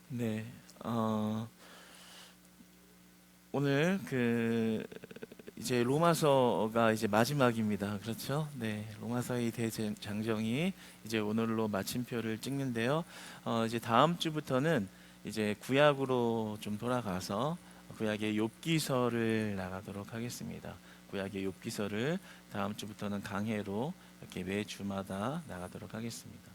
네, 오늘 이제 로마서가 이제 마지막입니다. 그렇죠? 네, 로마서의 대장정이 이제 오늘로 마침표를 찍는데요. 이제 다음 주부터는 이제 구약으로 좀 돌아가서 구약의 욥기서를 나가도록 하겠습니다. 구약의 욥기서를 다음 주부터는 강해로 이렇게 매 주마다 나가도록 하겠습니다.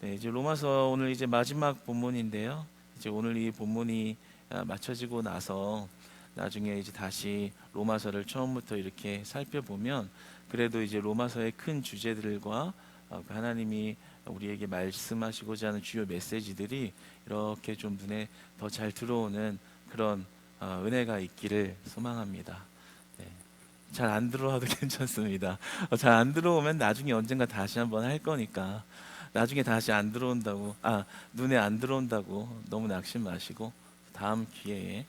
네, 이제 로마서 오늘 이제 마지막 본문인데요. 이제 오늘 이 본문이 마쳐지고 나서 나중에 이제 다시 로마서를 처음부터 이렇게 살펴보면 그래도 이제 로마서의 큰 주제들과 그 하나님이 우리에게 말씀하시고자 하는 주요 메시지들이 이렇게 좀 눈에 더 잘 들어오는 그런 은혜가 있기를 소망합니다. 네. 잘 안 들어와도 괜찮습니다. 잘 안 들어오면 나중에 언젠가 다시 한번 할 거니까 나중에 다시 안 들어온다고 눈에 안 들어온다고 너무 낙심 마시고 다음 기회에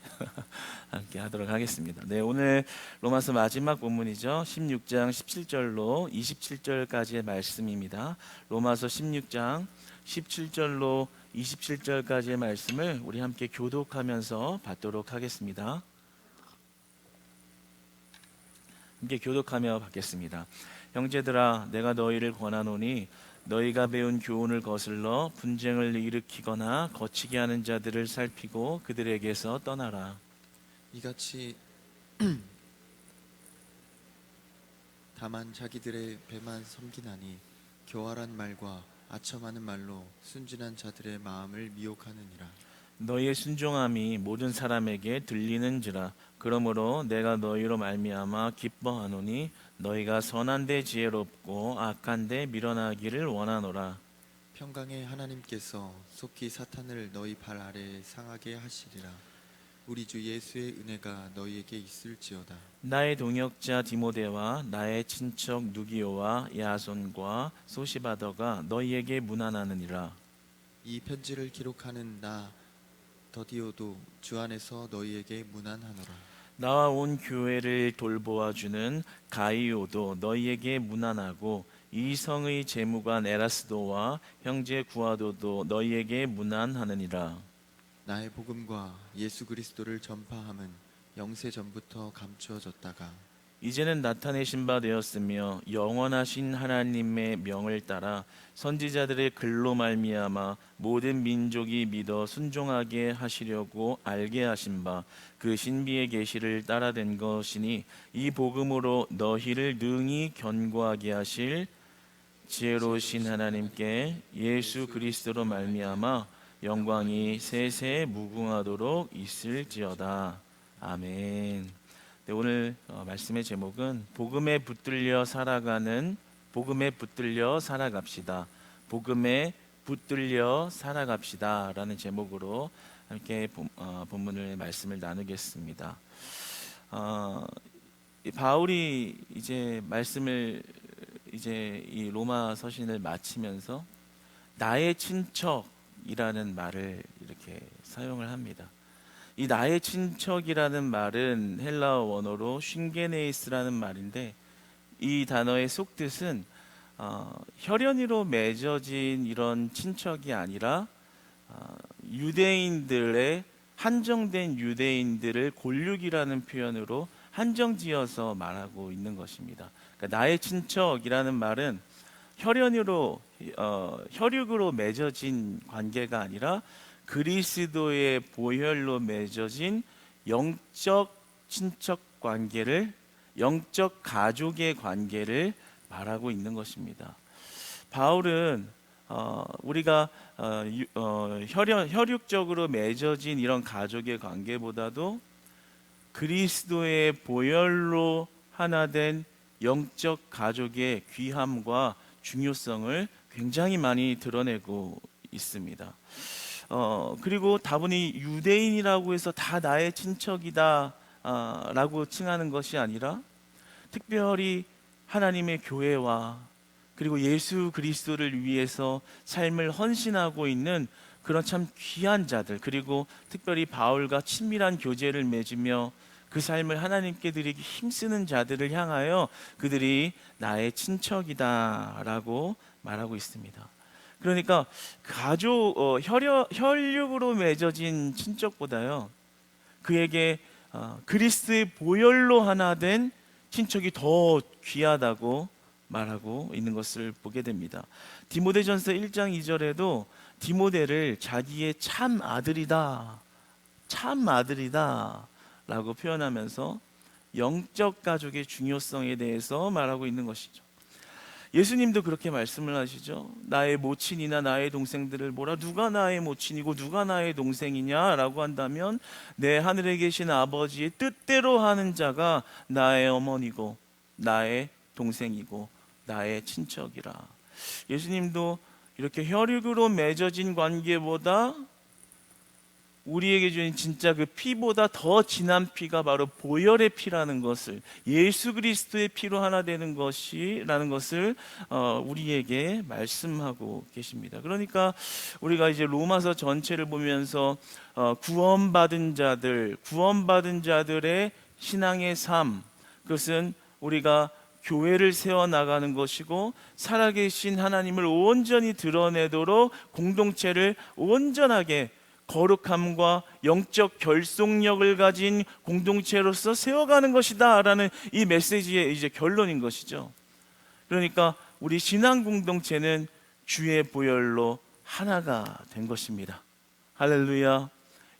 함께 하도록 하겠습니다. 네, 오늘 로마서 마지막 본문이죠. 16장 17절로 27절까지의 말씀입니다. 로마서 16장 17절로 27절까지의 말씀을 우리 함께 교독하면서 받도록 하겠습니다. 함께 교독하며 받겠습니다. 형제들아, 내가 너희를 권하노니 너희가 배운 교훈을 거슬러 분쟁을 일으키거나 거치게 하는 자들을 살피고 그들에게서 떠나라. 이같이 다만 자기들의 배만 섬기나니 교활한 말과 아첨하는 말로 순진한 자들의 마음을 미혹하느니라. 너희의 순종함이 모든 사람에게 들리는지라. 그러므로 내가 너희로 말미암아 기뻐하노니 너희가 선한데 지혜롭고 악한데 밀어나기를 원하노라. 평강의 하나님께서 속히 사탄을 너희 발 아래에 상하게 하시리라. 우리 주 예수의 은혜가 너희에게 있을지어다. 나의 동역자 디모데와 나의 친척 누기오와 야손과 소시바더가 너희에게 문안하느니라. 이 편지를 기록하는 나 더디오도 주 안에서 너희에게 문안하노라. 나와 온 교회를 돌보아주는 가이오도 너희에게 문안하고 이성의 재무관 에라스도와 형제 구아도도 너희에게 문안하느니라. 나의 복음과 예수 그리스도를 전파함은 영세 전부터 감추어졌다가 이제는 나타내신 바 되었으며 영원하신 하나님의 명을 따라 선지자들의 글로 말미암아 모든 민족이 믿어 순종하게 하시려고 알게 하신 바 그 신비의 계시를 따라된 것이니 이 복음으로 너희를 능히 견고하게 하실 지혜로우신 하나님께 예수 그리스도로 말미암아 영광이 세세 무궁하도록 있을지어다. 아멘. 네, 오늘 말씀의 제목은 복음에 붙들려 살아갑시다. 복음에 붙들려 살아갑시다라는 제목으로 함께 본문을 말씀을 나누겠습니다. 바울이 이제 말씀을 이제 이 로마 서신을 마치면서 나의 친척이라는 말을 이렇게 사용을 합니다. 이 나의 친척이라는 말은 헬라어 원어로 쉰게네이스라는 말인데 이 단어의 속뜻은 혈연으로 맺어진 이런 친척이 아니라 유대인들의 한정된 유대인들을 골육이라는 표현으로 한정지어서 말하고 있는 것입니다. 그러니까 나의 친척이라는 말은 혈육으로 맺어진 관계가 아니라 그리스도의 보혈로 맺어진 영적 친척 관계를, 영적 가족의 관계를 말하고 있는 것입니다. 바울은 우리가 혈육적으로 맺어진 이런 가족의 관계보다도 그리스도의 보혈로 하나 된 영적 가족의 귀함과 중요성을 굉장히 많이 드러내고 있습니다. 그리고 다분히 유대인이라고 해서 다 나의 친척이다 라고 칭하는 것이 아니라 특별히 하나님의 교회와 그리고 예수 그리스도를 위해서 삶을 헌신하고 있는 그런 참 귀한 자들, 그리고 특별히 바울과 친밀한 교제를 맺으며 그 삶을 하나님께 드리기 힘쓰는 자들을 향하여 그들이 나의 친척이다 라고 말하고 있습니다. 그러니까 가족 혈육으로 맺어진 친척보다요, 그에게 그리스도의 보혈로 하나 된 친척이 더 귀하다고 말하고 있는 것을 보게 됩니다. 디모데전서 1장 2절에도 디모데를 자기의 참 아들이다, 참 아들이다 라고 표현하면서 영적 가족의 중요성에 대해서 말하고 있는 것이죠. 예수님도 그렇게 말씀을 하시죠. 나의 모친이나 나의 동생들을 보라. 누가 나의 모친이고 누가 나의 동생이냐라고 한다면 내 하늘에 계신 아버지의 뜻대로 하는 자가 나의 어머니고 나의 동생이고 나의 친척이라. 예수님도 이렇게 혈육으로 맺어진 관계보다 우리에게 주신 진짜 그 피보다 더 진한 피가 바로 보혈의 피라는 것을, 예수 그리스도의 피로 하나 되는 것이라는 것을 우리에게 말씀하고 계십니다. 그러니까 우리가 이제 로마서 전체를 보면서 구원받은 자들의 신앙의 삶, 그것은 우리가 교회를 세워나가는 것이고 살아계신 하나님을 온전히 드러내도록 공동체를 온전하게 거룩함과 영적 결속력을 가진 공동체로서 세워가는 것이다 라는 이 메시지의 이제 결론인 것이죠. 그러니까 우리 신앙 공동체는 주의 보혈로 하나가 된 것입니다. 할렐루야.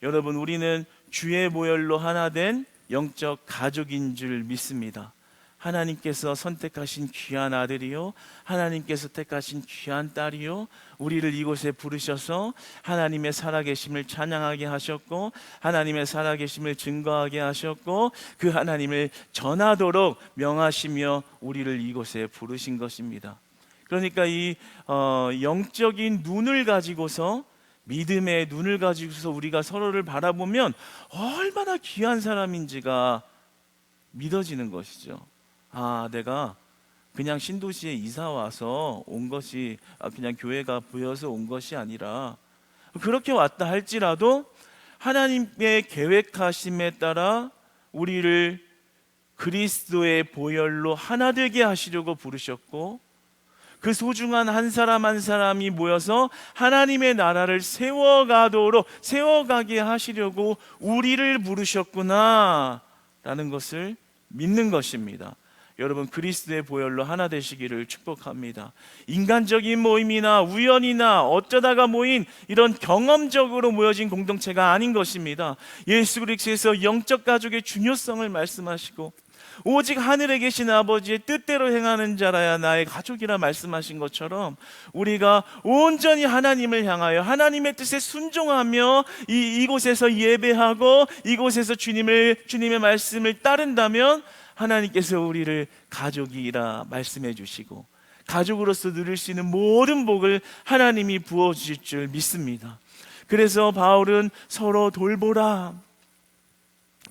여러분, 우리는 주의 보혈로 하나 된 영적 가족인 줄 믿습니다. 하나님께서 선택하신 귀한 아들이요, 하나님께서 택하신 귀한 딸이요, 우리를 이곳에 부르셔서 하나님의 살아계심을 찬양하게 하셨고 하나님의 살아계심을 증거하게 하셨고 그 하나님을 전하도록 명하시며 우리를 이곳에 부르신 것입니다. 그러니까 이 영적인 눈을 가지고서, 믿음의 눈을 가지고서 우리가 서로를 바라보면 얼마나 귀한 사람인지가 믿어지는 것이죠. 내가 그냥 신도시에 이사 와서 온 것이, 그냥 교회가 보여서 온 것이 아니라, 그렇게 왔다 할지라도 하나님의 계획하심에 따라 우리를 그리스도의 보혈로 하나 되게 하시려고 부르셨고, 그 소중한 한 사람 한 사람이 모여서 하나님의 나라를 세워가게 하시려고 우리를 부르셨구나 라는 것을 믿는 것입니다. 여러분, 그리스도의 보혈로 하나 되시기를 축복합니다. 인간적인 모임이나 우연이나 어쩌다가 모인 이런 경험적으로 모여진 공동체가 아닌 것입니다. 예수 그리스도에서 영적 가족의 중요성을 말씀하시고 오직 하늘에 계신 아버지의 뜻대로 행하는 자라야 나의 가족이라 말씀하신 것처럼 우리가 온전히 하나님을 향하여 하나님의 뜻에 순종하며 이곳에서 예배하고 이곳에서 주님의 말씀을 따른다면 하나님께서 우리를 가족이라 말씀해 주시고 가족으로서 누릴 수 있는 모든 복을 하나님이 부어주실 줄 믿습니다. 그래서 바울은 서로 돌보라,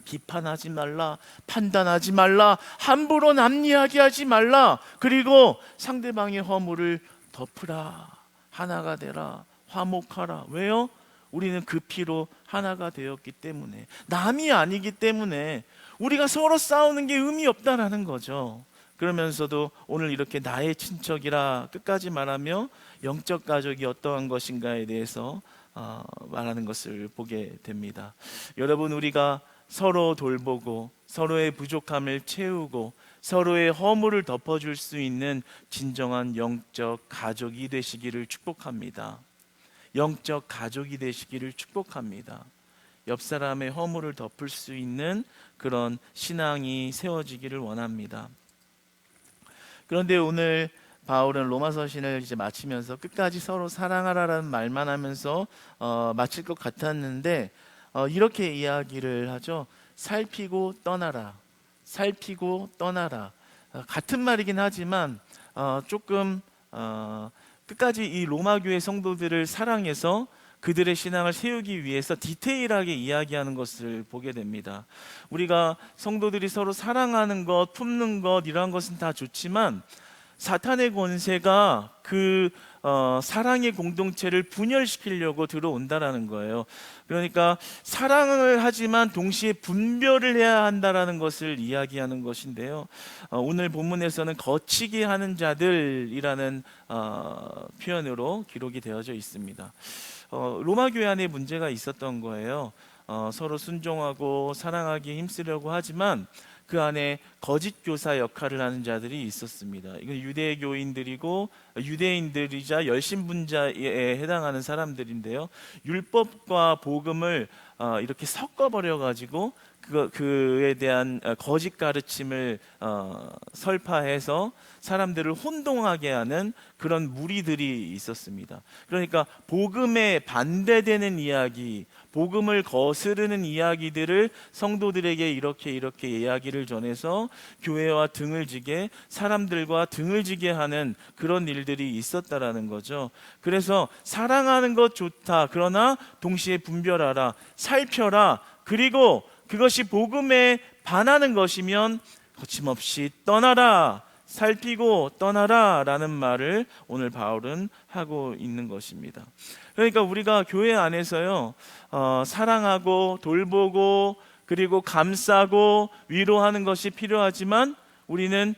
비판하지 말라, 판단하지 말라, 함부로 남 이야기하지 말라, 그리고 상대방의 허물을 덮으라, 하나가 되라, 화목하라. 왜요? 우리는 그 피로 하나가 되었기 때문에, 남이 아니기 때문에 우리가 서로 싸우는 게 의미 없다라는 거죠. 그러면서도 오늘 이렇게 나의 친척이라 끝까지 말하며 영적 가족이 어떠한 것인가에 대해서 말하는 것을 보게 됩니다. 여러분, 우리가 서로 돌보고 서로의 부족함을 채우고 서로의 허물을 덮어줄 수 있는 진정한 영적 가족이 되시기를 축복합니다. 영적 가족이 되시기를 축복합니다. 옆 사람의 허물을 덮을 수 있는 그런 신앙이 세워지기를 원합니다. 그런데 오늘 바울은 로마서 신을 이제 마치면서 끝까지 서로 사랑하라라는 말만 하면서 마칠 것 같았는데 이렇게 이야기를 하죠. 살피고 떠나라. 살피고 떠나라. 같은 말이긴 하지만 조금 끝까지 이 로마 교회 성도들을 사랑해서 그들의 신앙을 세우기 위해서 디테일하게 이야기하는 것을 보게 됩니다. 우리가 성도들이 서로 사랑하는 것, 품는 것, 이러한 것은 다 좋지만 사탄의 권세가 그 사랑의 공동체를 분열시키려고 들어온다라는 거예요. 그러니까 사랑을 하지만 동시에 분별을 해야 한다라는 것을 이야기하는 것인데요. 오늘 본문에서는 거치게 하는 자들이라는 표현으로 기록이 되어져 있습니다. 로마 교회 안에 문제가 있었던 거예요. 서로 순종하고 사랑하기 힘쓰려고 하지만 그 안에 거짓 교사 역할을 하는 자들이 있었습니다. 이건 유대교인들이고 유대인들이자 열신분자에 해당하는 사람들인데요. 율법과 복음을 이렇게 섞어버려 가지고 그에 대한 거짓 가르침을 설파해서 사람들을 혼동하게 하는 그런 무리들이 있었습니다. 그러니까 복음에 반대되는 이야기, 복음을 거스르는 이야기들을 성도들에게 이렇게 이야기를 전해서 교회와 등을 지게, 사람들과 등을 지게 하는 그런 일들이 있었다라는 거죠. 그래서 사랑하는 것 좋다. 그러나 동시에 분별하라, 살펴라. 그리고 그것이 복음에 반하는 것이면 거침없이 떠나라, 살피고 떠나라 라는 말을 오늘 바울은 하고 있는 것입니다. 그러니까 우리가 교회 안에서요, 사랑하고 돌보고 그리고 감싸고 위로하는 것이 필요하지만 우리는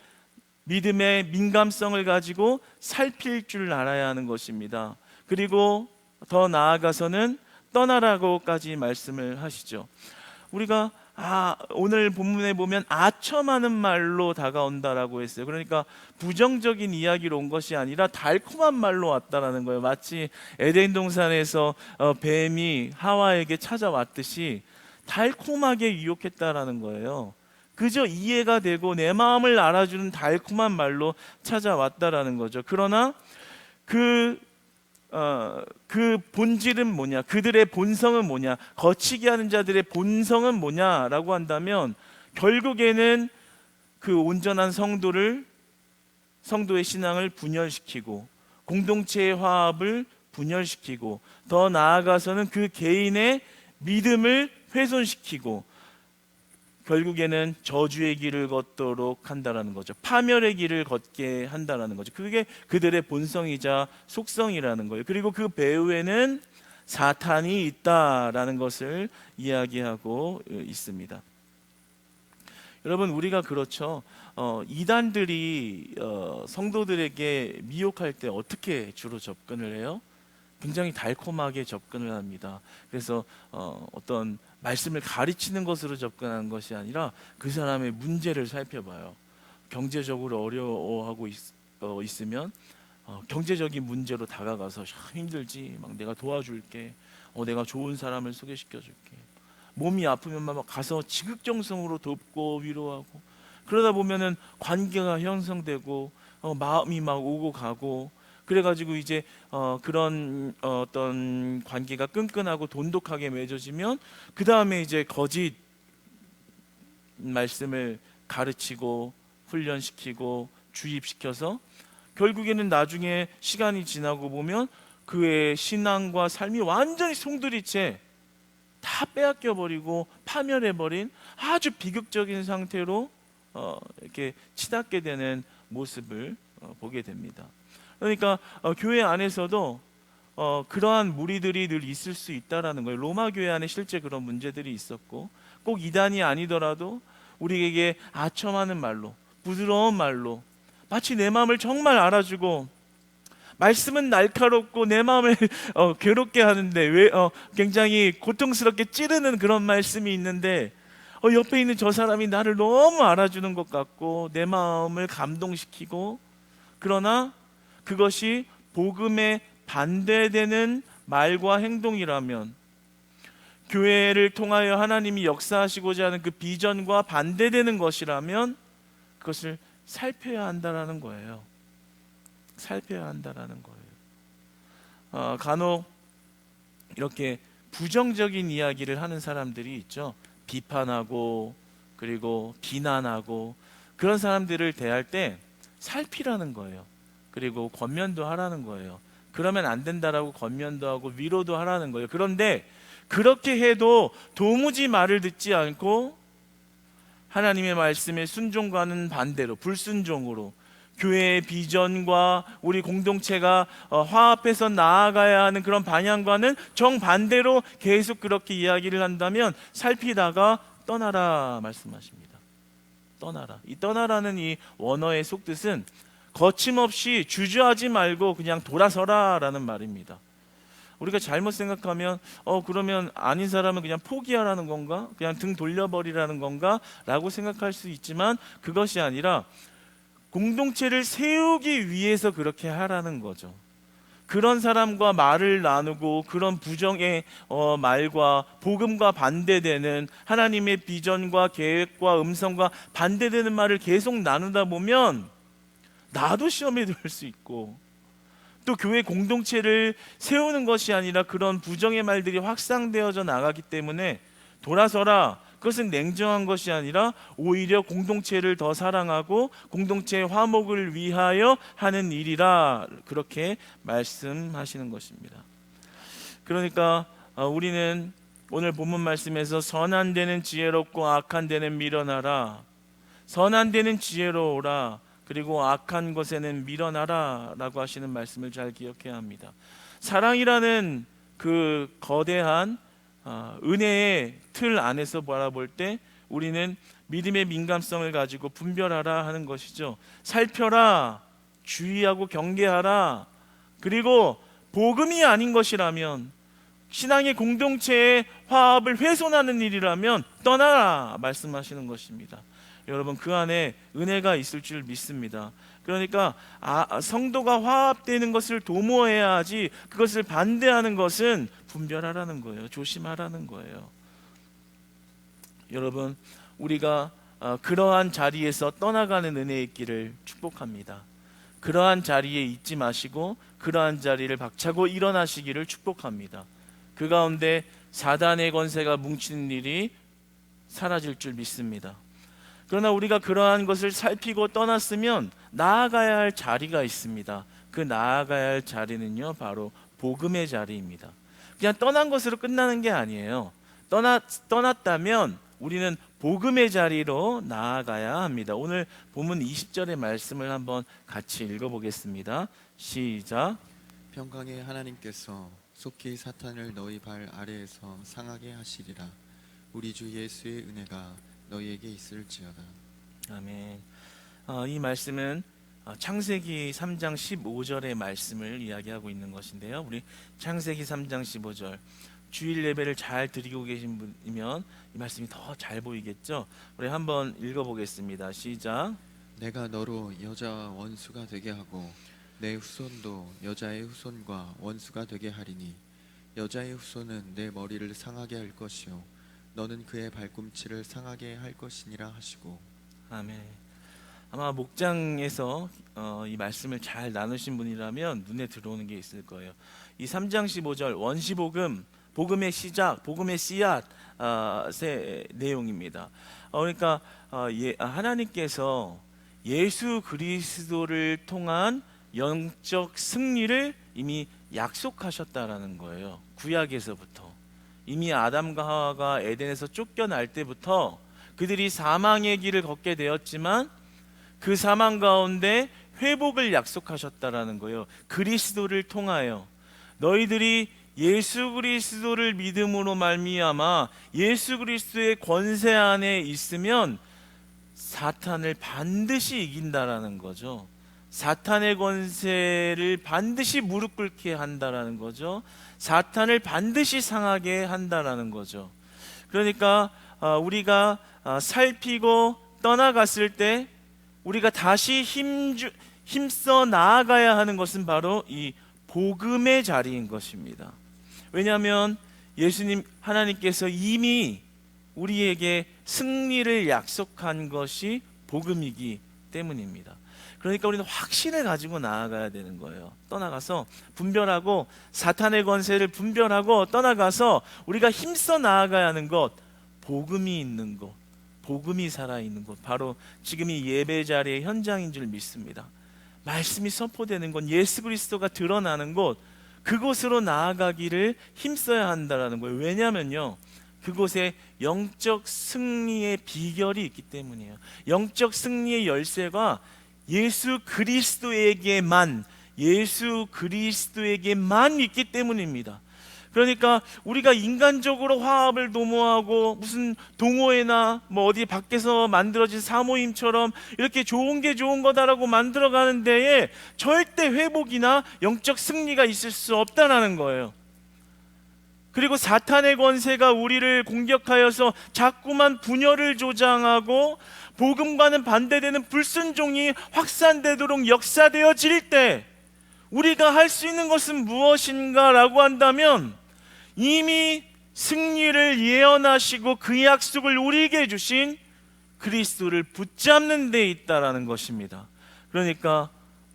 믿음의 민감성을 가지고 살필 줄 알아야 하는 것입니다. 그리고 더 나아가서는 떠나라고까지 말씀을 하시죠. 우리가 오늘 본문에 보면 아첨하는 말로 다가온다라고 했어요. 그러니까 부정적인 이야기로 온 것이 아니라 달콤한 말로 왔다라는 거예요. 마치 에덴 동산에서 뱀이 하와에게 찾아왔듯이 달콤하게 유혹했다라는 거예요. 그저 이해가 되고 내 마음을 알아주는 달콤한 말로 찾아왔다라는 거죠. 그러나 그 본질은 뭐냐? 그들의 본성은 뭐냐? 거치게 하는 자들의 본성은 뭐냐라고 한다면 결국에는 그 온전한 성도의 신앙을 분열시키고 공동체의 화합을 분열시키고 더 나아가서는 그 개인의 믿음을 훼손시키고 결국에는 저주의 길을 걷도록 한다라는 거죠. 파멸의 길을 걷게 한다라는 거죠. 그게 그들의 본성이자 속성이라는 거예요. 그리고 그 배후에는 사탄이 있다라는 것을 이야기하고 있습니다. 여러분, 우리가 그렇죠. 이단들이 성도들에게 미혹할 때 어떻게 주로 접근을 해요? 굉장히 달콤하게 접근을 합니다. 그래서 어떤 말씀을 가르치는 것으로 접근하는 것이 아니라 그 사람의 문제를 살펴봐요. 경제적으로 어려워하고 있으면 경제적인 문제로 다가가서 힘들지, 막 내가 도와줄게, 내가 좋은 사람을 소개시켜줄게. 몸이 아프면 막 가서 지극정성으로 돕고 위로하고, 그러다 보면은 관계가 형성되고 마음이 막 오고 가고, 그래가지고 이제 그런 어떤 관계가 끈끈하고 돈독하게 맺어지면 그 다음에 이제 거짓 말씀을 가르치고 훈련시키고 주입시켜서 결국에는 나중에 시간이 지나고 보면 그의 신앙과 삶이 완전히 송두리째 다 빼앗겨버리고 파멸해버린 아주 비극적인 상태로 이렇게 치닫게 되는 모습을 보게 됩니다. 그러니까 교회 안에서도 그러한 무리들이 늘 있을 수 있다라는 거예요. 로마 교회 안에 실제 그런 문제들이 있었고, 꼭 이단이 아니더라도 우리에게 아첨하는 말로, 부드러운 말로, 마치 내 마음을 정말 알아주고, 말씀은 날카롭고 내 마음을 괴롭게 하는데 왜 굉장히 고통스럽게 찌르는 그런 말씀이 있는데 옆에 있는 저 사람이 나를 너무 알아주는 것 같고 내 마음을 감동시키고, 그러나 그것이 복음에 반대되는 말과 행동이라면, 교회를 통하여 하나님이 역사하시고자 하는 그 비전과 반대되는 것이라면 그것을 살펴야 한다라는 거예요. 살펴야 한다라는 거예요. 간혹 이렇게 부정적인 이야기를 하는 사람들이 있죠. 비판하고 그리고 비난하고, 그런 사람들을 대할 때 살피라는 거예요. 그리고 권면도 하라는 거예요. 그러면 안 된다라고 권면도 하고 위로도 하라는 거예요. 그런데 그렇게 해도 도무지 말을 듣지 않고 하나님의 말씀에 순종과는 반대로 불순종으로 교회의 비전과 우리 공동체가 화합해서 나아가야 하는 그런 방향과는 정반대로 계속 그렇게 이야기를 한다면 살피다가 떠나라 말씀하십니다. 떠나라. 이 떠나라는 이 원어의 속뜻은 거침없이 주저하지 말고 그냥 돌아서라 라는 말입니다. 우리가 잘못 생각하면 그러면 아닌 사람은 그냥 포기하라는 건가? 그냥 등 돌려버리라는 건가? 라고 생각할 수 있지만 그것이 아니라 공동체를 세우기 위해서 그렇게 하라는 거죠. 그런 사람과 말을 나누고 그런 부정의 말과 복음과 반대되는 하나님의 비전과 계획과 음성과 반대되는 말을 계속 나누다 보면 나도 시험에 들 수 있고 또 교회 공동체를 세우는 것이 아니라 그런 부정의 말들이 확산되어져 나가기 때문에 돌아서라. 그것은 냉정한 것이 아니라 오히려 공동체를 더 사랑하고 공동체의 화목을 위하여 하는 일이라 그렇게 말씀하시는 것입니다. 그러니까 우리는 오늘 본문 말씀에서 선한 데는 지혜롭고 악한 데는 밀어나라. 선한 데는 지혜로우라. 그리고 악한 것에는 밀어나라 라고 하시는 말씀을 잘 기억해야 합니다. 사랑이라는 그 거대한 은혜의 틀 안에서 바라볼 때 우리는 믿음의 민감성을 가지고 분별하라 하는 것이죠. 살펴라, 주의하고 경계하라. 그리고 복음이 아닌 것이라면, 신앙의 공동체의 화합을 훼손하는 일이라면 떠나라 말씀하시는 것입니다. 여러분, 그 안에 은혜가 있을 줄 믿습니다. 그러니까 성도가 화합되는 것을 도모해야 하지 그것을 반대하는 것은 분별하라는 거예요. 조심하라는 거예요. 여러분, 우리가 그러한 자리에서 떠나가는 은혜 있기를 축복합니다. 그러한 자리에 있지 마시고 그러한 자리를 박차고 일어나시기를 축복합니다. 그 가운데 사단의 권세가 뭉치는 일이 사라질 줄 믿습니다. 그러나 우리가 그러한 것을 살피고 떠났으면 나아가야 할 자리가 있습니다. 그 나아가야 할 자리는요, 바로 복음의 자리입니다. 그냥 떠난 것으로 끝나는 게 아니에요. 떠났다면 우리는 복음의 자리로 나아가야 합니다. 오늘 본문 20절의 말씀을 한번 같이 읽어보겠습니다. 시작. 평강의 하나님께서 속히 사탄을 너희 발 아래에서 상하게 하시리라. 우리 주 예수의 은혜가 너희에게 있을지어다. 아멘. 이 말씀은 창세기 3장 15절의 말씀을 이야기하고 있는 것인데요. 우리 창세기 3장 15절 주일 예배를 잘 드리고 계신 분이면 이 말씀이 더 잘 보이겠죠. 우리 한번 읽어보겠습니다. 시작. 내가 너로 여자와 원수가 되게 하고 내 후손도 여자의 후손과 원수가 되게 하리니 여자의 후손은 내 머리를 상하게 할 것이요 너는 그의 발꿈치를 상하게 할 것이니라 하시고. 아멘. 아마 목장에서 이 말씀을 잘 나누신 분이라면 눈에 들어오는 게 있을 거예요. 이 3장 15절 원시복음, 복음의 시작, 복음의 씨앗의 내용입니다. 그러니까 하나님께서 예수 그리스도를 통한 영적 승리를 이미 약속하셨다라는 거예요. 구약에서부터. 이미 아담과 하와가 에덴에서 쫓겨날 때부터 그들이 사망의 길을 걷게 되었지만 그 사망 가운데 회복을 약속하셨다라는 거예요. 그리스도를 통하여 너희들이 예수 그리스도를 믿음으로 말미암아 예수 그리스도의 권세 안에 있으면 사탄을 반드시 이긴다라는 거죠. 사탄의 권세를 반드시 무릎 꿇게 한다라는 거죠. 사탄을 반드시 상하게 한다라는 거죠. 그러니까 우리가 살피고 떠나갔을 때 우리가 다시 힘써 나아가야 하는 것은 바로 이 복음의 자리인 것입니다. 왜냐하면 예수님 하나님께서 이미 우리에게 승리를 약속한 것이 복음이기 때문입니다. 그러니까 우리는 확신을 가지고 나아가야 되는 거예요. 떠나가서 분별하고 사탄의 권세를 분별하고 떠나가서 우리가 힘써 나아가야 하는 것, 복음이 있는 곳, 복음이 살아있는 곳, 바로 지금 이 예배 자리의 현장인 줄 믿습니다. 말씀이 선포되는 건 예수 그리스도가 드러나는 곳, 그곳으로 나아가기를 힘써야 한다는 거예요. 왜냐하면요, 그곳에 영적 승리의 비결이 있기 때문이에요. 영적 승리의 열쇠가 예수 그리스도에게만 있기 때문입니다. 그러니까 우리가 인간적으로 화합을 도모하고 무슨 동호회나 뭐 어디 밖에서 만들어진 사모임처럼 이렇게 좋은 게 좋은 거다라고 만들어가는 데에 절대 회복이나 영적 승리가 있을 수 없다라는 거예요. 그리고 사탄의 권세가 우리를 공격하여서 자꾸만 분열을 조장하고 복음과는 반대되는 불순종이 확산되도록 역사되어질 때 우리가 할 수 있는 것은 무엇인가 라고 한다면 이미 승리를 예언하시고 그 약속을 우리에게 주신 그리스도를 붙잡는 데 있다라는 것입니다. 그러니까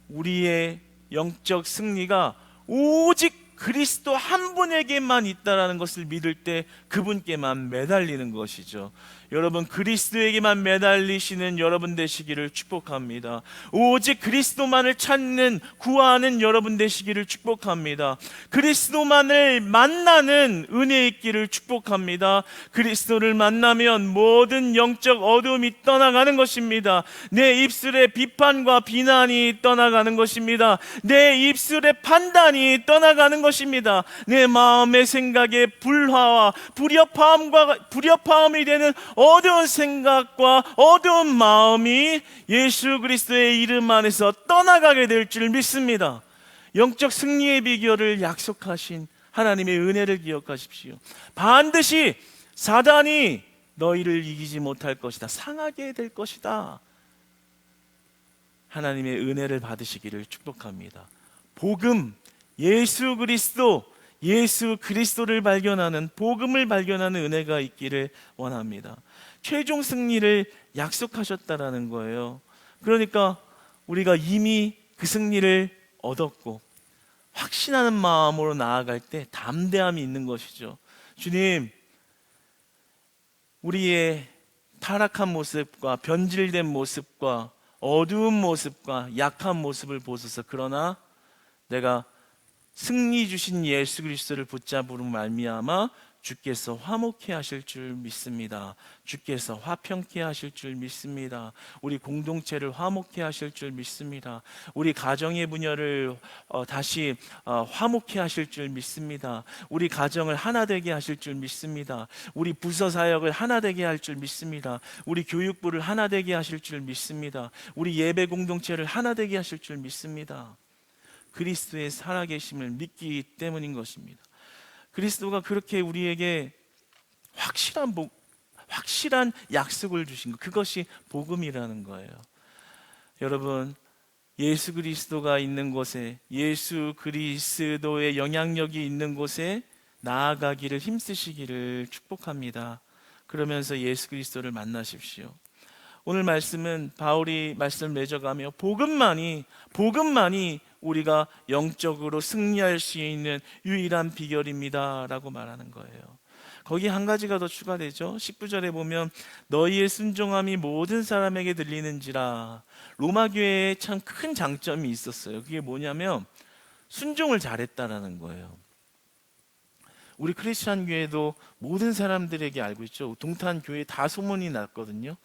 우리의 영적 승리가 오직 그리스도 한 분에게만 있다라는 것을 믿을 때 그분께만 매달리는 것이죠. 여러분, 그리스도에게만 매달리시는 여러분 되시기를 축복합니다. 오직 그리스도만을 찾는, 구하는 여러분 되시기를 축복합니다. 그리스도만을 만나는 은혜 있기를 축복합니다. 그리스도를 만나면 모든 영적 어두움이 떠나가는 것입니다. 내 입술의 비판과 비난이 떠나가는 것입니다. 내 입술의 판단이 떠나가는 것입니다. 내 마음의 생각의 불화와 불협화음이 되는 어두운 생각과 어두운 마음이 예수 그리스도의 이름 안에서 떠나가게 될 줄 믿습니다. 영적 승리의 비결을 약속하신 하나님의 은혜를 기억하십시오. 반드시 사단이 너희를 이기지 못할 것이다, 상하게 될 것이다. 하나님의 은혜를 받으시기를 축복합니다. 복음, 예수 그리스도를 발견하는, 복음을 발견하는 은혜가 있기를 원합니다. 최종 승리를 약속하셨다라는 거예요. 그러니까 우리가 이미 그 승리를 얻었고 확신하는 마음으로 나아갈 때 담대함이 있는 것이죠. 주님, 우리의 타락한 모습과 변질된 모습과 어두운 모습과 약한 모습을 보소서. 그러나 내가 승리 주신 예수 그리스도를 붙잡으로 말미암아 주께서 화목케 하실 줄 믿습니다. 주께서 화평케 하실 줄 믿습니다. 우리 공동체를 화목케 하실 줄 믿습니다. 우리 가정의 분열을 다시 화목케 하실 줄 믿습니다. 우리 가정을 하나 되게 하실 줄 믿습니다. 우리 부서 사역을 하나 되게 할 줄 믿습니다. 우리 교육부를 하나 되게 하실 줄 믿습니다. 우리 예배 공동체를 하나 되게 하실 줄 믿습니다. 그리스도의 살아계심을 믿기 때문인 것입니다. 그리스도가 그렇게 우리에게 확실한 약속을 주신 것, 그것이 복음이라는 거예요. 여러분, 예수 그리스도가 있는 곳에, 예수 그리스도의 영향력이 있는 곳에 나아가기를 힘쓰시기를 축복합니다. 그러면서 예수 그리스도를 만나십시오. 오늘 말씀은 바울이 말씀을 맺어가며 복음만이 우리가 영적으로 승리할 수 있는 유일한 비결입니다 라고 말하는 거예요. 거기 한 가지가 더 추가되죠. 19절에 보면 너희의 순종함이 모든 사람에게 들리는지라. 로마 교회에 참 큰 장점이 있었어요. 그게 뭐냐면 순종을 잘했다라는 거예요. 우리 크리스찬 교회도 모든 사람들에게 알고 있죠. 동탄 교회 다 소문이 났거든요.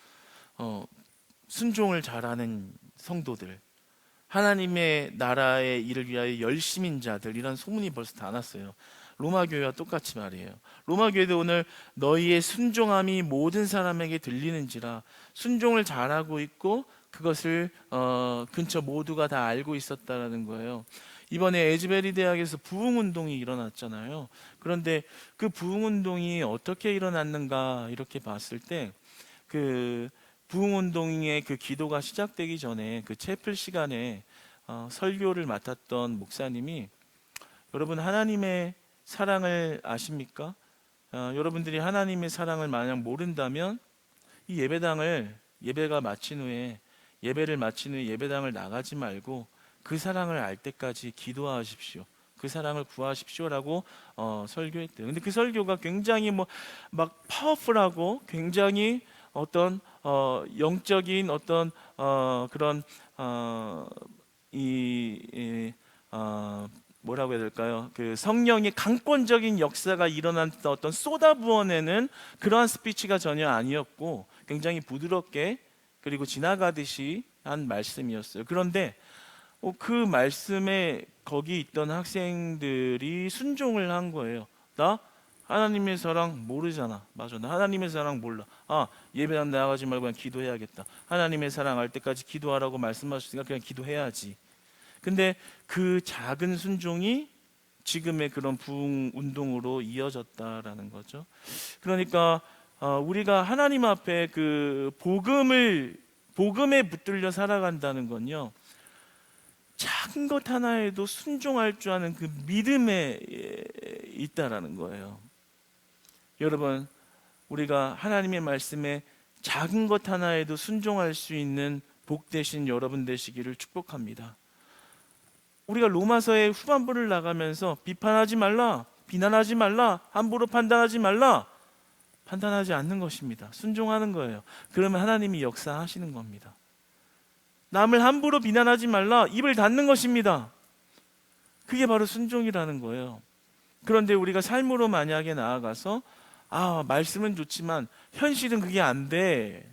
순종을 잘하는 성도들, 하나님의 나라의 일을 위하여 열심인 자들, 이런 소문이 벌써 다 났어요. 로마 교회와 똑같이 말이에요. 로마 교회도 오늘 너희의 순종함이 모든 사람에게 들리는지라, 순종을 잘하고 있고 그것을 근처 모두가 다 알고 있었다라는 거예요. 이번에 에즈베리 대학에서 부흥운동이 일어났잖아요. 그런데 그 부흥운동이 어떻게 일어났는가 이렇게 봤을 때, 그 부흥운동의 그 기도가 시작되기 전에 그 채플 시간에 설교를 맡았던 목사님이, 여러분 하나님의 사랑을 아십니까? 여러분들이 하나님의 사랑을 만약 모른다면 이 예배를 마친 후에 예배당을 나가지 말고 그 사랑을 알 때까지 기도하십시오. 그 사랑을 구하십시오라고 설교했대요. 근데 그 설교가 굉장히 막 파워풀하고 굉장히 어떤 영적인 어떤 그런 뭐라고 해야 될까요? 그 성령의 강권적인 역사가 일어난 어떤 쏟아부어내는 그러한 스피치가 전혀 아니었고, 굉장히 부드럽게 그리고 지나가듯이 한 말씀이었어요. 그런데 그 말씀에 거기 있던 학생들이 순종을 한 거예요. 나 하나님의 사랑 모르잖아. 맞아, 나 하나님의 사랑 몰라. 예배당 나가지 말고 그냥 기도해야겠다. 하나님의 사랑 알 때까지 기도하라고 말씀하셨으니까 그냥 기도해야지. 근데 그 작은 순종이 지금의 그런 부흥 운동으로 이어졌다라는 거죠. 그러니까 우리가 하나님 앞에 그 복음에 붙들려 살아간다는 건요, 작은 것 하나에도 순종할 줄 아는 그 믿음에 있다라는 거예요. 여러분, 우리가 하나님의 말씀에 작은 것 하나에도 순종할 수 있는 복 되신 여러분 되시기를 축복합니다. 우리가 로마서의 후반부를 나가면서 비판하지 말라, 비난하지 말라, 함부로 판단하지 말라, 판단하지 않는 것입니다. 순종하는 거예요. 그러면 하나님이 역사하시는 겁니다. 남을 함부로 비난하지 말라, 입을 닫는 것입니다. 그게 바로 순종이라는 거예요. 그런데 우리가 삶으로 만약에 나아가서 말씀은 좋지만 현실은 그게 안 돼,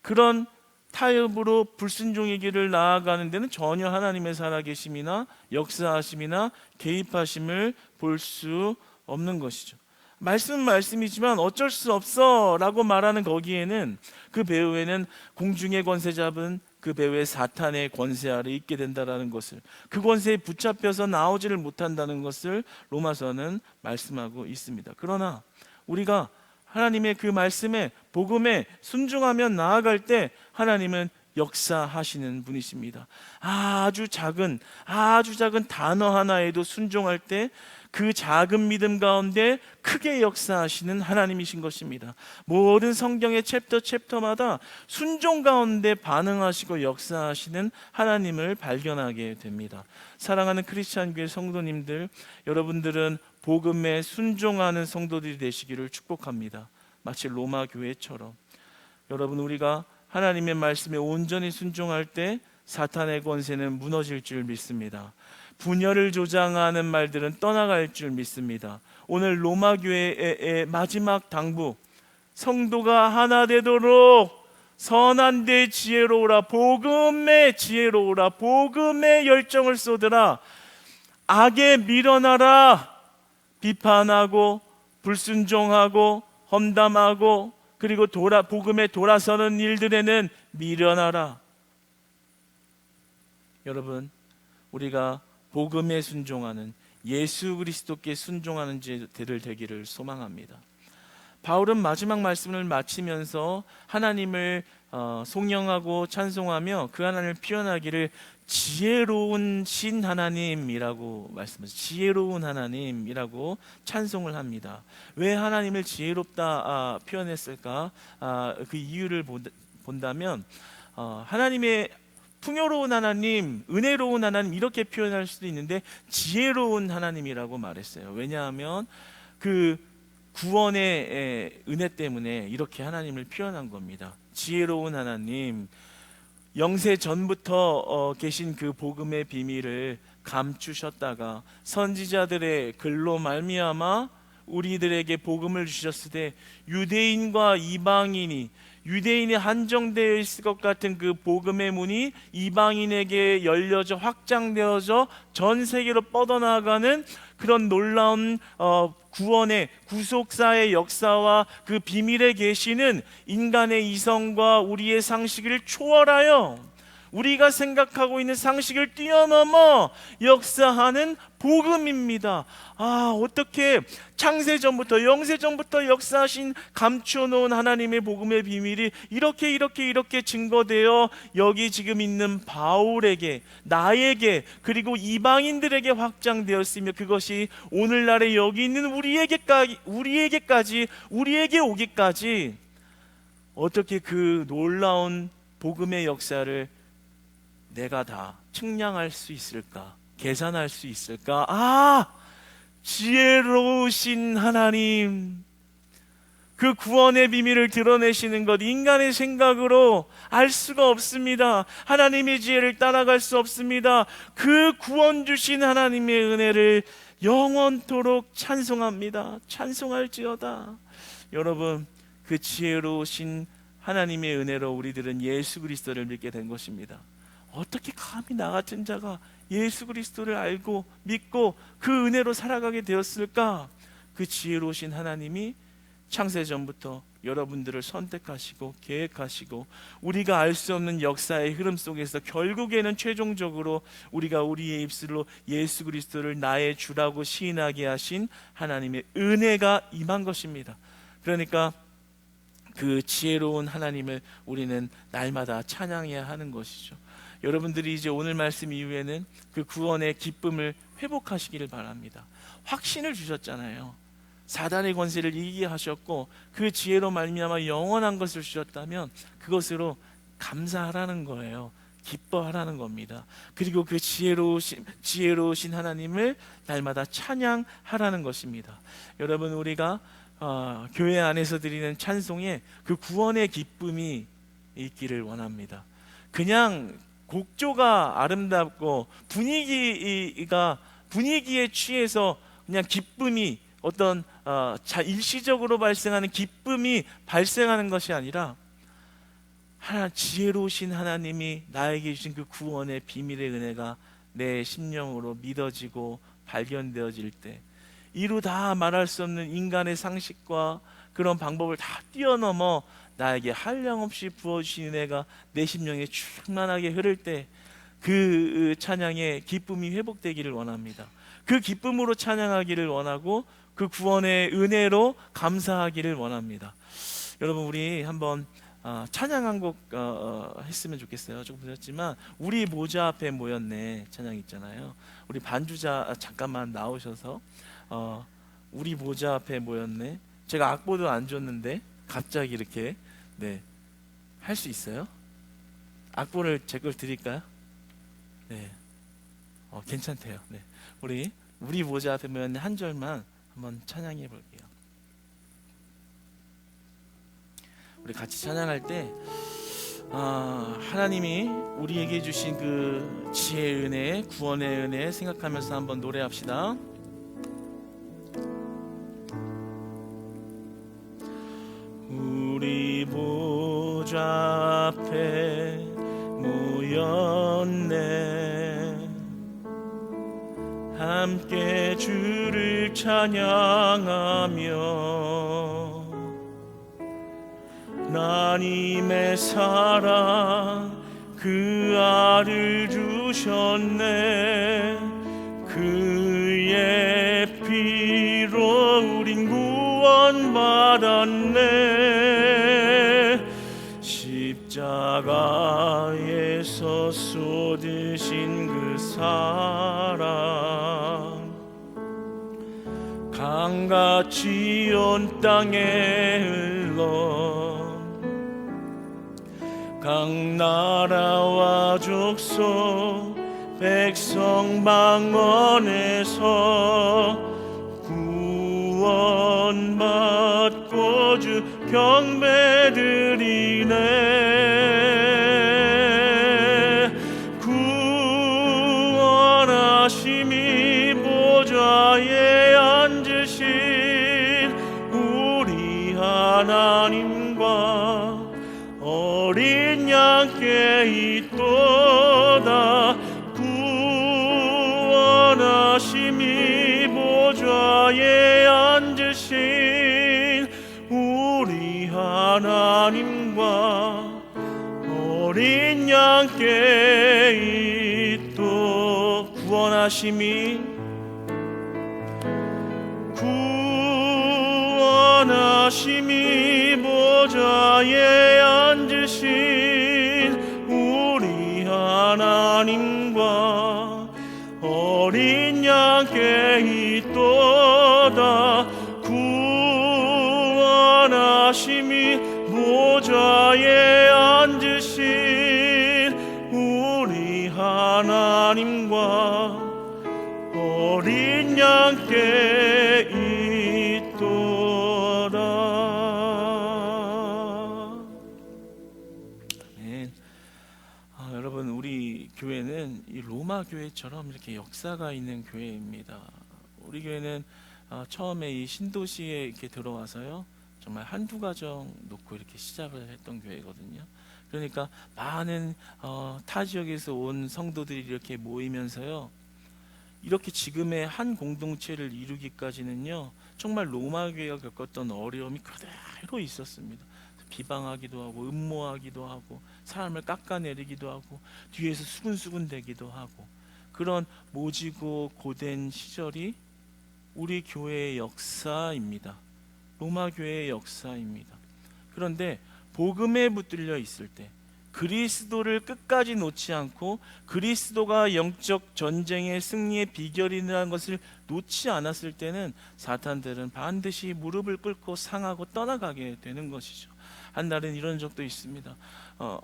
그런 타협으로 불순종의 길을 나아가는 데는 전혀 하나님의 살아계심이나 역사하심이나 개입하심을 볼 수 없는 것이죠. 말씀은 말씀이지만 어쩔 수 없어 라고 말하는 거기에는, 그 배후에는 공중의 권세 잡은 그 배후에 사탄의 권세 아래 있게 된다는 것을, 그 권세에 붙잡혀서 나오지를 못한다는 것을 로마서는 말씀하고 있습니다. 그러나 우리가 하나님의 그 말씀에, 복음에 순종하며 나아갈 때 하나님은 역사하시는 분이십니다. 아주 작은 단어 하나에도 순종할 때 그 작은 믿음 가운데 크게 역사하시는 하나님이신 것입니다. 모든 성경의 챕터마다 순종 가운데 반응하시고 역사하시는 하나님을 발견하게 됩니다. 사랑하는 크리스찬 교회 성도님들, 여러분들은 복음에 순종하는 성도들이 되시기를 축복합니다. 마치 로마 교회처럼 여러분, 우리가 하나님의 말씀에 온전히 순종할 때 사탄의 권세는 무너질 줄 믿습니다. 분열을 조장하는 말들은 떠나갈 줄 믿습니다. 오늘 로마 교회의 마지막 당부, 성도가 하나 되도록 선한 데 지혜로우라, 복음의 지혜로우라, 복음의 열정을 쏟으라, 악에 밀어나라, 비판하고 불순종하고 험담하고 그리고 복음에 돌아서는 일들에는 미련하라. 여러분, 우리가 복음에 순종하는, 예수 그리스도께 순종하는 자들 되기를 소망합니다. 바울은 마지막 말씀을 마치면서 하나님을 송영하고 찬송하며 그 하나님을 표현하기를 지혜로운 신 하나님이라고 말씀하셨어요. 지혜로운 하나님이라고 찬송을 합니다. 왜 하나님을 지혜롭다 표현했을까? 그 이유를 본다면 하나님의 풍요로운 하나님, 은혜로운 하나님 이렇게 표현할 수도 있는데 지혜로운 하나님이라고 말했어요. 왜냐하면 그 구원의 은혜 때문에 이렇게 하나님을 표현한 겁니다. 지혜로운 하나님, 영세 전부터 계신 그 복음의 비밀을 감추셨다가 선지자들의 글로 말미암아 우리들에게 복음을 주셨을 때 유대인과 이방인이, 유대인이 한정되어 있을 것 같은 그 복음의 문이 이방인에게 열려져 확장되어져 전 세계로 뻗어나가는 그런 놀라운 구원의 구속사의 역사와 그 비밀에 계시는 인간의 이성과 우리의 상식을 초월하여 우리가 생각하고 있는 상식을 뛰어넘어 역사하는 복음입니다. 어떻게 창세전부터 영세전부터 역사하신 감춰놓은 하나님의 복음의 비밀이 이렇게 증거되어 여기 지금 있는 바울에게, 나에게, 그리고 이방인들에게 확장되었으며 그것이 오늘날에 여기 있는 우리에게 오기까지 어떻게 그 놀라운 복음의 역사를 내가 다 측량할 수 있을까? 계산할 수 있을까? 지혜로우신 하나님, 그 구원의 비밀을 드러내시는 것 인간의 생각으로 알 수가 없습니다. 하나님의 지혜를 따라갈 수 없습니다. 그 구원 주신 하나님의 은혜를 영원토록 찬송합니다. 찬송할지어다. 여러분, 그 지혜로우신 하나님의 은혜로 우리들은 예수 그리스도를 믿게 된 것입니다. 어떻게 감히 나 같은 자가 예수 그리스도를 알고 믿고 그 은혜로 살아가게 되었을까? 그 지혜로우신 하나님이 창세전부터 여러분들을 선택하시고 계획하시고 우리가 알 수 없는 역사의 흐름 속에서 결국에는 최종적으로 우리가 우리의 입술로 예수 그리스도를 나의 주라고 시인하게 하신 하나님의 은혜가 임한 것입니다. 그러니까 그 지혜로운 하나님을 우리는 날마다 찬양해야 하는 것이죠. 여러분들이 이제 오늘 말씀 이후에는 그 구원의 기쁨을 회복하시기를 바랍니다. 확신을 주셨잖아요. 사단의 권세를 이기게 하셨고 그 지혜로 말미암아 영원한 것을 주셨다면 그것으로 감사하라는 거예요. 기뻐하라는 겁니다. 그리고 그 지혜로우신 하나님을 날마다 찬양하라는 것입니다. 여러분, 우리가 교회 안에서 드리는 찬송에 그 구원의 기쁨이 있기를 원합니다. 그냥 곡조가 아름답고 분위기에 취해서 그냥 기쁨이 어떤 일시적으로 발생하는 기쁨이 발생하는 것이 아니라 지혜로우신 하나님이 나에게 주신 그 구원의 비밀의 은혜가 내 심령으로 믿어지고 발견되어질 때 이루 다 말할 수 없는 인간의 상식과 그런 방법을 다 뛰어넘어 나에게 한량없이 부어주신 은혜가 내 심령에 충만하게 흐를 때 그 찬양의 기쁨이 회복되기를 원합니다. 그 기쁨으로 찬양하기를 원하고 그 구원의 은혜로 감사하기를 원합니다. 여러분, 우리 한번 찬양 한 곡 했으면 좋겠어요. 조금 늦었지만 우리 모자 앞에 모였네 찬양 있잖아요. 우리 반주자 잠깐만 나오셔서 우리 모자 앞에 모였네. 제가 악보도 안 줬는데 갑자기 이렇게 할 수 있어요? 악보를 제 걸 드릴까요? 네, 괜찮대요. 네, 우리 모자 앞에 모였네 한 절만 한번 찬양해 볼게요. 우리 같이 찬양할 때 하나님이 우리에게 주신 그 지혜의 은혜, 구원의 은혜 생각하면서 한번 노래합시다. 우리 보좌 앞에 모였네. 함께 주를 찬양하며 하나님의 사랑 그 아를 주셨네. 그의 피로 우린 구원받았네. 십자가에서 쏟으신 그 사랑 강같이 온 땅에 흘러 각 나라와 족속 백성 방언에서 구원받고 주 경배드리네. 구원하심이 보좌에 앉으신 우리 하나님과 어린 양께 있도다. 구원하심이 보좌에 앉으신 우리 하나님과 어린 양께 있도. 구원하심이 보좌에 앉으신 우리 하나님과 어린 양께 있도다. 구원하심이 보좌에 앉으신 우리 하나님과 어린 양께 있도다. 아멘. 여러분, 우리 교회는 이 로마 교회처럼 이렇게 역사가 있는 교회입니다. 우리 교회는 처음에 이 신도시에 이렇게 들어와서요, 정말 한두 가정 놓고 이렇게 시작을 했던 교회거든요. 그러니까 많은 타 지역에서 온 성도들이 이렇게 모이면서요, 이렇게 지금의 한 공동체를 이루기까지는요, 정말 로마 교회가 겪었던 어려움이 그대로 있었습니다. 비방하기도 하고 음모하기도 하고 사람을 깎아내리기도 하고 뒤에서 수군수군 대기도 하고, 그런 모지고 고된 시절이 우리 교회의 역사입니다. 로마 교회의 역사입니다. 그런데 복음에 붙들려 있을 때, 그리스도를 끝까지 놓지 않고 그리스도가 영적 전쟁의 승리의 비결이라는 것을 놓지 않았을 때는 사탄들은 반드시 무릎을 꿇고 상하고 떠나가게 되는 것이죠. 한 날은 이런 적도 있습니다.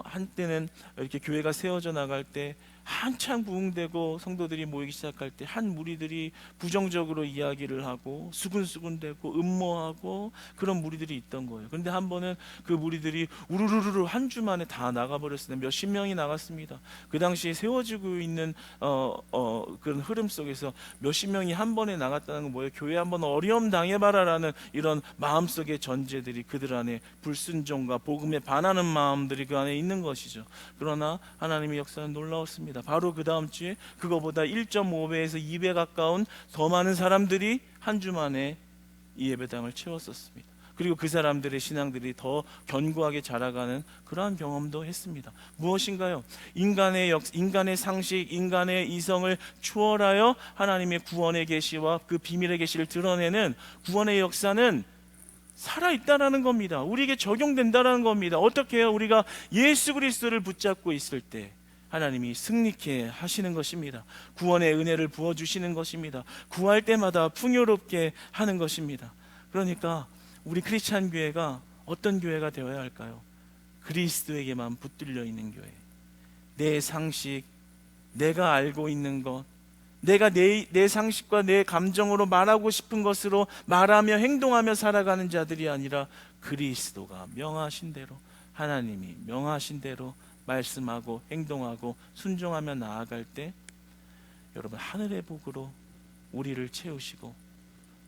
한때는 이렇게 교회가 세워져 나갈 때 한창 부흥되고 성도들이 모이기 시작할 때 한 무리들이 부정적으로 이야기를 하고 수군수군대고 음모하고 그런 무리들이 있던 거예요. 그런데 한 번은 그 무리들이 우르르르 한 주 만에 다 나가버렸습니다. 몇십 명이 나갔습니다. 그 당시에 세워지고 있는 그런 흐름 속에서 몇십 명이 한 번에 나갔다는 건 뭐예요? 교회 한번 어려움 당해봐라라는 이런 마음속의 전제들이 그들 안에, 불순종과 복음에 반하는 마음들이 그 안에 있는 것이죠. 그러나 하나님의 역사는 놀라웠습니다. 바로 그 다음 주에 그거보다 1.5배에서 2배 가까운 더 많은 사람들이 한 주 만에 이 예배당을 채웠었습니다. 그리고 그 사람들의 신앙들이 더 견고하게 자라가는 그러한 경험도 했습니다. 무엇인가요? 인간의 상식, 인간의 이성을 초월하여 하나님의 구원의 계시와 그 비밀의 계시를 드러내는 구원의 역사는 살아있다라는 겁니다. 우리에게 적용된다라는 겁니다. 어떻게 해요? 우리가 예수 그리스도를 붙잡고 있을 때 하나님이 승리케 하시는 것입니다. 구원의 은혜를 부어주시는 것입니다. 구할 때마다 풍요롭게 하는 것입니다. 그러니까 우리 크리스찬 교회가 어떤 교회가 되어야 할까요? 그리스도에게만 붙들려 있는 교회. 내 상식, 내가 알고 있는 것, 내가 내 상식과 내 감정으로 말하고 싶은 것으로 말하며 행동하며 살아가는 자들이 아니라 그리스도가 명하신 대로, 하나님이 명하신 대로 말씀하고 행동하고 순종하며 나아갈 때 여러분, 하늘의 복으로 우리를 채우시고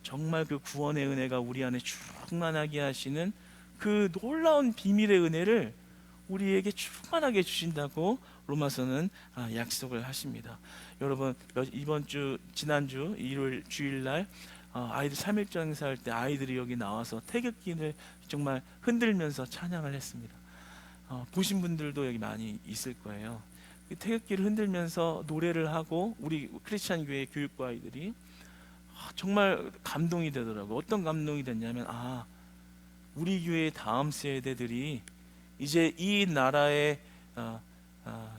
정말 그 구원의 은혜가 우리 안에 충만하게 하시는 그 놀라운 비밀의 은혜를 우리에게 충만하게 주신다고 로마서는 약속을 하십니다. 여러분, 지난주 일요일 주일날 아이들 3.1절 행사할 때 아이들이 여기 나와서 태극기를 정말 흔들면서 찬양을 했습니다. 보신 분들도 여기 많이 있을 거예요. 태극기를 흔들면서 노래를 하고 우리 크리스찬 교회 교육부 아이들이 정말 감동이 되더라고요. 어떤 감동이 됐냐면 우리 교회의 다음 세대들이 이제 이 나라의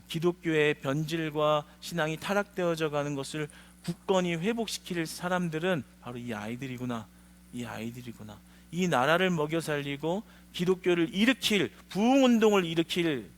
기독교의 변질과 신앙이 타락되어져 가는 것을 굳건히 회복시킬 사람들은 바로 이 아이들이구나. 이 나라를 먹여 살리고 기독교를 일으킬, 부흥운동을 일으킬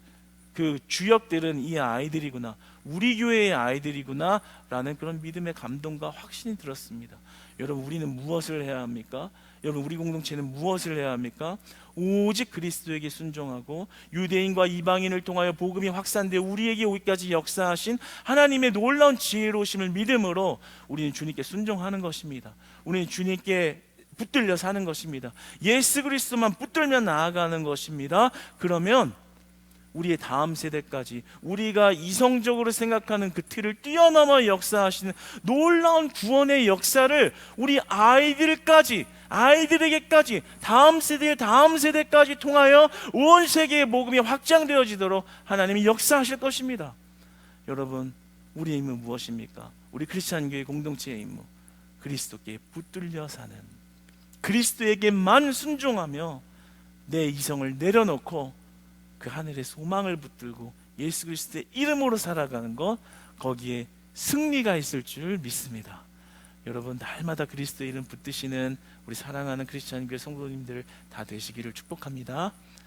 그 주역들은 이 아이들이구나, 우리 교회의 아이들이구나 라는 그런 믿음의 감동과 확신이 들었습니다. 여러분, 우리는 무엇을 해야 합니까? 여러분, 우리 공동체는 무엇을 해야 합니까? 오직 그리스도에게 순종하고 유대인과 이방인을 통하여 복음이 확산되어 우리에게 오기까지 역사하신 하나님의 놀라운 지혜로우심을 믿음으로 우리는 주님께 순종하는 것입니다. 우리는 주님께 붙들려 사는 것입니다. 예수 그리스도만 붙들며 나아가는 것입니다. 그러면 우리의 다음 세대까지 우리가 이성적으로 생각하는 그 틀을 뛰어넘어 역사하시는 놀라운 구원의 역사를 우리 아이들에게까지 다음 세대까지 통하여 온 세계의 복음이 확장되어지도록 하나님이 역사하실 것입니다. 여러분, 우리의 임무 무엇입니까? 우리 크리스찬 교회 공동체의 임무, 그리스도께 붙들려 사는, 그리스도에게만 순종하며 내 이성을 내려놓고 그 하늘의 소망을 붙들고 예수 그리스도의 이름으로 살아가는 것, 거기에 승리가 있을 줄 믿습니다. 여러분, 날마다 그리스도의 이름 붙드시는 우리 사랑하는 크리스찬 교회 성도님들 다 되시기를 축복합니다.